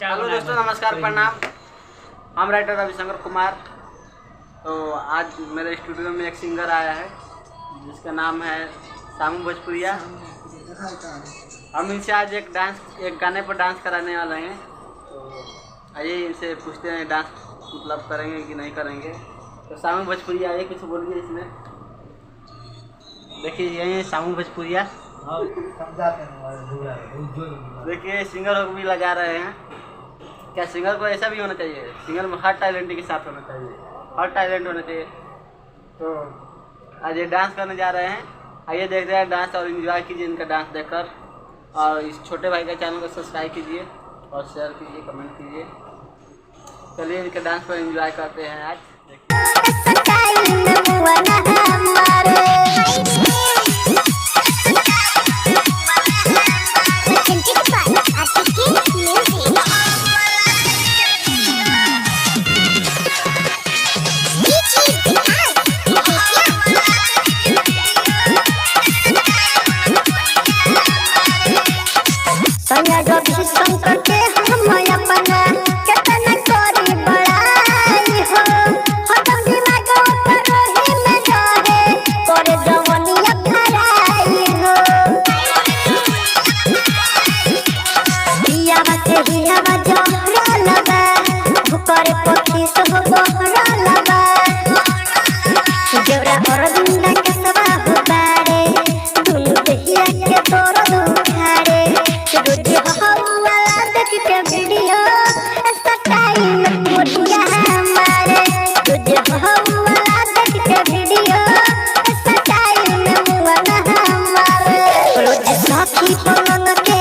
Hello दोस्तों, नमस्कार, प्रणाम। हम राइटर रविशंकर कुमार। तो आज मेरे स्टूडियो में एक सिंगर आया है जिसका नाम है सामू भोजपुरिया। हम इनसे आज एक गाने पर डांस कराने वाले हैं। तो आइए इनसे पूछते हैं डांस मतलब करेंगे कि नहीं करेंगे। तो सामू भोजपुरिया आइए, कुछ बोलिए इसमें। देखिए यही सामू भोजपुरिया। देखिए सिंगर को भी लगा रहे हैं। क्या सिंगर को ऐसा भी होना चाहिए? सिंगर में हर टैलेंट के साथ होना चाहिए, हर टैलेंट होना चाहिए। तो आज ये डांस करने जा रहे हैं। आइए देखते हैं डांस और एंजॉय कीजिए इनका डांस देखकर। और इस छोटे भाई का चैनल को सब्सक्राइब कीजिए और शेयर कीजिए, कमेंट कीजिए। चलिए इनके डांस पर एंजॉय करते हैं आज। शंकर के हम अपना कितना करी बड़ाई हो, हम दिमाग पर रोही में जागे करे जवनिया खराई हो। दिया बाते दिया बाजो लगा भुकर पक्षी सब बहरा लगा जेवरा और दुंडा के सवा हो बारे दुनु देहिया के तोर दुखारे के वीडियो स्टाइल मोटिया हमारे तुझे बहुआ देख के वीडियो स्टाइल में मुआ हमारे रोज साथी पवन के